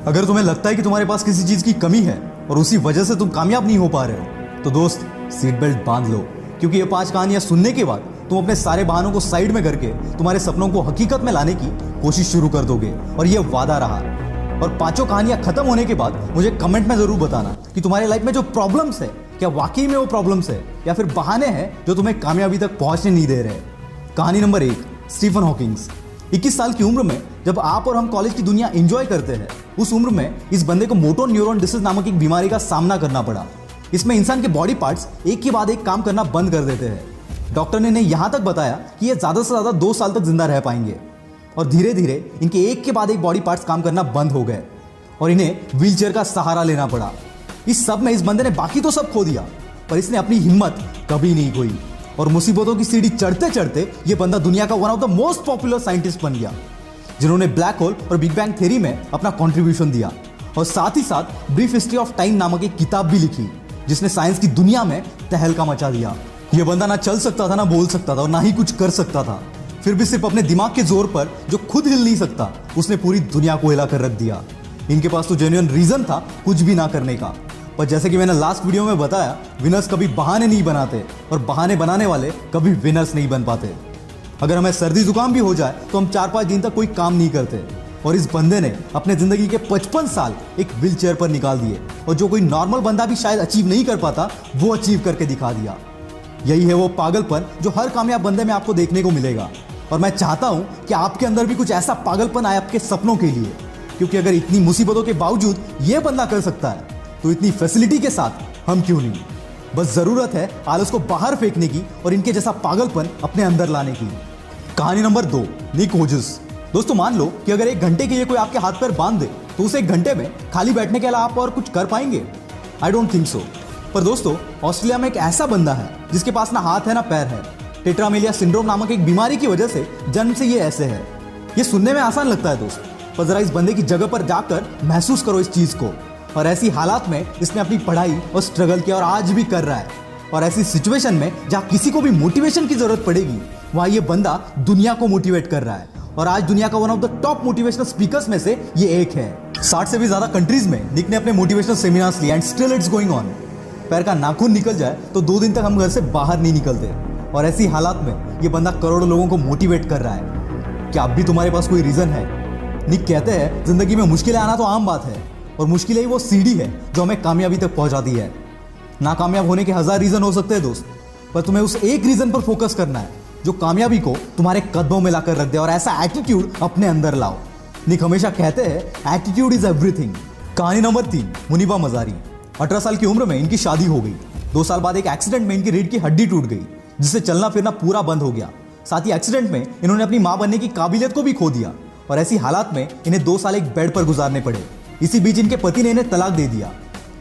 अगर तुम्हें लगता है कि तुम्हारे पास किसी चीज की कमी है और उसी वजह से तुम कामयाब नहीं हो पा रहे हो, तो दोस्त सीट बेल्ट बांध लो, क्योंकि ये 5 कहानियां सुनने के बाद तुम अपने सारे बहानों को साइड में करके तुम्हारे सपनों को हकीकत में लाने की कोशिश शुरू कर दोगे। और ये वादा रहा। और 5 कहानियां खत्म होने के बाद मुझे कमेंट में जरूर बताना कि तुम्हारे लाइफ में जो प्रॉब्लम्स है, क्या वाकई में वो प्रॉब्लम्स है या फिर बहाने हैं जो तुम्हें कामयाबी तक पहुंचने नहीं दे रहे। कहानी नंबर 1, स्टीफन हॉकिंग्स। 21 साल की उम्र में जब आप और हम कॉलेज की दुनिया एंजॉय करते हैं, उस उम्र में इस बंदे को मोटो न्यूरॉन डिसीज नामक एक बीमारी का सामना करना पड़ा। इसमें इंसान के बॉडी पार्ट्स एक के बाद एक काम करना बंद कर देते हैं। डॉक्टर ने इन्हें यहां तक बताया कि ये ज्यादा से ज्यादा 2 साल तक जिंदा रह पाएंगे। और धीरे धीरे इनके एक के बाद एक बॉडी पार्ट्स काम करना बंद हो गए और इन्हें व्हीलचेयर का सहारा लेना पड़ा। इस सब में इस बंदे ने बाकी तो सब खो दिया, पर इसने अपनी हिम्मत कभी नहीं खोई और मुसीबतों की सीढ़ी चढ़ते चढ़ते ये बंदा दुनिया का one of the most popular scientist बन गया, जिन्होंने ब्लैक होल और बिग बैंग थ्योरी में अपना कंट्रीब्यूशन दिया। और साथ ही साथ ब्रीफ हिस्ट्री ऑफ टाइम नामक एक किताब भी लिखी, जिसने साइंस की दुनिया में तहलका मचा दिया। यह बंदा ना चल सकता था, ना बोल सकता था और ना ही कुछ कर सकता था, फिर भी सिर्फ अपने दिमाग के जोर पर, जो खुद हिल नहीं सकता, उसने पूरी दुनिया को हिला कर रख दिया। इनके पास तो जेन्युइन रीजन था कुछ भी ना करने का, पर जैसे कि मैंने लास्ट वीडियो में बताया, विनर्स कभी बहाने नहीं बनाते और बहाने बनाने वाले कभी विनर्स नहीं बन पाते। अगर हमें सर्दी जुकाम भी हो जाए तो हम 4-5 दिन तक कोई काम नहीं करते, और इस बंदे ने अपने जिंदगी के 55 साल एक व्हील चेयर पर निकाल दिए, और जो कोई नॉर्मल बंदा भी शायद अचीव नहीं कर पाता, वो अचीव करके दिखा दिया। यही है वो पागलपन जो हर कामयाब बंदे में आपको देखने को मिलेगा। और मैं चाहता हूं कि आपके अंदर भी कुछ ऐसा पागलपन आए आपके सपनों के लिए, क्योंकि अगर इतनी मुसीबतों के बावजूद ये बंदा कर सकता है, तो इतनी फैसिलिटी के साथ हम क्यों नहीं। बस जरूरत है आलस को बाहर फेंकने की और इनके जैसा पागलपन अपने अंदर लाने की। कहानी नंबर 2, निक होजस। दोस्तों, मान लो कि अगर 1 घंटे के लिए कोई आपके हाथ पैर बांध दे, तो उस 1 घंटे में खाली बैठने के अलावा आप और कुछ कर पाएंगे? I don't think so. पर दोस्तों, ऑस्ट्रेलिया में एक ऐसा बंदा है जिसके पास ना हाथ है ना पैर है। टेट्रामेलिया सिंड्रोम नामक एक बीमारी की वजह से जन्म से ये ऐसे है। ये सुनने में आसान लगता है दोस्त, पर जरा इस बंदे की जगह पर जाकर महसूस करो इस चीज को। और ऐसी हालात में इसने अपनी पढ़ाई और स्ट्रगल किया और आज भी कर रहा है। और ऐसी सिचुएशन में जहां किसी को भी मोटिवेशन की जरूरत पड़ेगी, वहां ये बंदा दुनिया को मोटिवेट कर रहा है। और आज दुनिया का one of the top motivational speakers में से ये एक है। 60 से भी ज्यादा कंट्रीज में निक ने अपने मोटिवेशनल सेमिनार्स लिए, and still it's going on. पैर का नाखून निकल जाए तो 2 दिन तक हम घर से बाहर नहीं निकलते, और ऐसी हालात में ये बंदा करोड़ों लोगों को मोटिवेट कर रहा है। क्या अब भी तुम्हारे पास कोई रीजन है? निक कहते हैं, जिंदगी में मुश्किलें आना तो आम बात है, और मुश्किलें ही वो सीढ़ी है जो हमें कामयाबी तक पहुंचाती है। नाकामयाब होने के 1000 रीजन हो सकते हैं दोस्त, पर तुम्हें उस एक रीजन पर फोकस करना है जो कामयाबी को तुम्हारे कदमों में लाकर रख दे, और ऐसा एटीट्यूड अपने अंदर लाओ। निक हमेशा कहते हैं, एटीट्यूड इज एवरीथिंग। कहानी नंबर 3, मुनीबा मजारी। 18 साल की उम्र में इनकी शादी हो गई। 2 साल बाद एक एक्सीडेंट में इनकी रीढ़ की हड्डी टूट गई, जिससे चलना फिरना पूरा बंद हो गया। साथ ही एक्सीडेंट में इन्होंने अपनी मां बनने की काबिलियत को भी खो दिया, और ऐसी हालात में इन्हें 2 साल एक बेड पर गुजारने पड़े। इसी बीच इनके पति ने इन्हें तलाक दे दिया।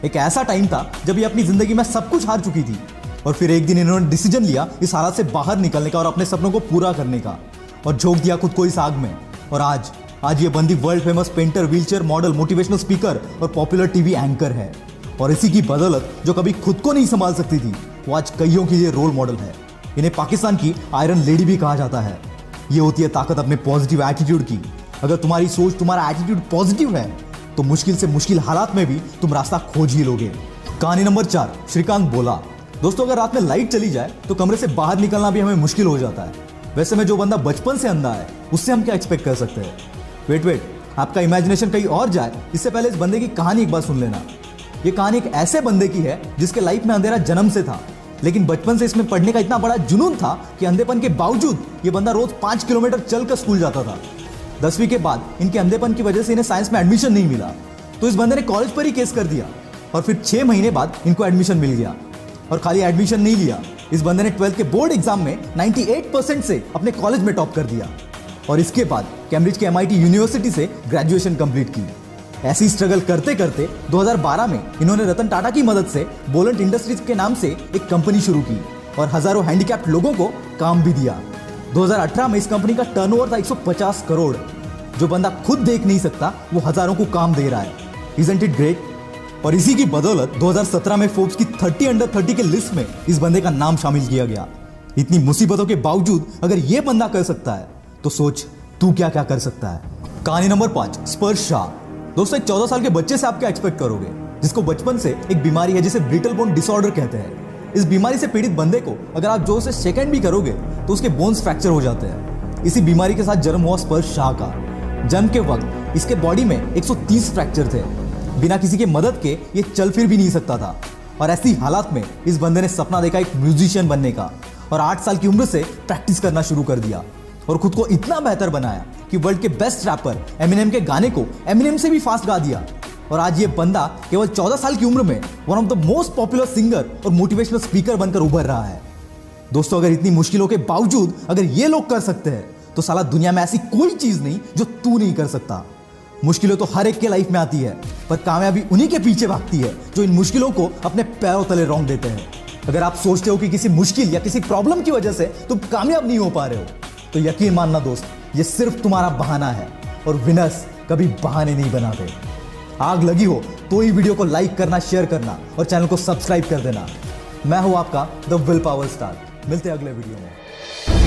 एक ऐसा टाइम था जब ये अपनी जिंदगी में सब कुछ हार चुकी थी, और फिर एक दिन इन्होंने डिसीजन लिया इस हालात से बाहर निकलने का और अपने सपनों को पूरा करने का, और झोंक दिया खुद को इस आग में। और आज ये बंदी world famous painter, wheelchair model, motivational speaker और पॉपुलर टीवी एंकर है। और इसी की बदौलत जो कभी खुद को नहीं संभाल सकती थी, वो आज कईयों के लिए रोल मॉडल है। इन्हें पाकिस्तान की आयरन लेडी भी कहा जाता है। ये होती है ताकत अपने पॉजिटिव एटीट्यूड की। अगर तुम्हारी सोच, तुम्हारा एटीट्यूड पॉजिटिव है, तो मुश्किल से मुश्किल हालात में भी तुम रास्ता खोज ही लोगे। कहानी नंबर 4, श्रीकांत बोला। दोस्तों, अगर रात में लाइट चली जाए तो कमरे से बाहर निकलना भी हमें मुश्किल हो जाता है। वैसे में जो बंदा बचपन से अंधा है, उससे हम क्या एक्सपेक्ट कर सकते हैं? वेट, आपका इमेजिनेशन कहीं और जाए, इससे पहले इस बंदे की कहानी एक बार सुन लेना। ये कहानी एक ऐसे बंदे की है जिसके लाइफ में अंधेरा जन्म से था, लेकिन बचपन से इसमें पढ़ने का इतना बड़ा जुनून था कि अंधेपन के बावजूद ये बंदा रोज 5 किलोमीटर चलकर स्कूल जाता था। 10वीं के बाद इनके अंधेपन की वजह से इन्हें साइंस में एडमिशन नहीं मिला, तो इस बंदे ने कॉलेज पर ही केस कर दिया, और फिर 6 महीने बाद इनको एडमिशन मिल गया। और खाली एडमिशन नहीं लिया, इस बंदे ने 12th के बोर्ड एग्जाम में 98% से अपने कॉलेज में टॉप कर दिया, और इसके बाद कैम्ब्रिज के MIT यूनिवर्सिटी से ग्रेजुएशन कंप्लीट की। ऐसी स्ट्रगल करते करते 2012 में इन्होंने रतन टाटा की मदद से बोलेंट इंडस्ट्रीज के नाम से एक कंपनी शुरू की, और हजारों हैंडीकैप्ड लोगों को काम भी दिया। 2018 में इस कंपनी का टर्नओवर था 150 करोड़। जो बंदा खुद देख नहीं सकता, वो हजारों को काम दे रहा है। Isn't it great? और इसी की बदौलत 2017 में फोर्ब्स की 30 अंडर 30 के लिस्ट में इस बंदे का नाम शामिल किया गया। इतनी मुसीबतों के बावजूद अगर ये बंदा कर सकता है, तो सोच तू क्या क्या कर सकता है। कहानी नंबर 5, स्पर्श शाह। दोस्तों एक 14 साल के बच्चे से आप क्या एक्सपेक्ट करोगे, जिसको बचपन से एक बीमारी है जिसे ब्रिटल बोन डिसऑर्डर कहते हैं। इस बीमारी से पीड़ित बंदे को अगर आप जोर से शेक भी करोगे तो उसके बोन्स फ्रैक्चर हो जाते हैं। इसी बीमारी के साथ जन्म हुआ स्पर्श शाह का। जन्म के वक्त इसके बॉडी में 130 फ्रैक्चर थे। बिना किसी के मदद के ये चल फिर भी नहीं सकता था। और ऐसी हालात में इस बंदे ने सपना देखा एक म्यूजिशियन बनने का और 8 साल की उम्र से प्रैक्टिस करना शुरू कर दिया और खुद को इतना बेहतर बनाया कि वर्ल्ड के बेस्ट रैपर एमिनेम के गाने को एमिनेम से भी फास्ट गा दिया। और आज ये बंदा केवल 14 साल की उम्र में one of the most popular singer और मोटिवेशनल स्पीकर बनकर उभर रहा है। दोस्तों अगर इतनी मुश्किलों के बावजूद अगर ये लोग कर सकते हैं तो साला दुनिया में ऐसी कोई चीज नहीं जो तू नहीं कर सकता। मुश्किलें तो हर एक के लाइफ में आती है, पर कामयाबी उन्हीं के पीछे भागती है जो इन मुश्किलों को अपने पैरों तले रौंद देते हैं। अगर आप सोचते हो कि किसी मुश्किल या किसी प्रॉब्लम की वजह से तुम कामयाब नहीं हो पा रहे हो तो यकीन मानना दोस्त, ये सिर्फ तुम्हारा बहाना है और विनर्स कभी बहाने नहीं बनाते। आग लगी हो तो ही वीडियो को लाइक करना, शेयर करना और चैनल को सब्सक्राइब कर देना। मैं हूं आपका द विल पावर स्टार। मिलते हैं अगले वीडियो में।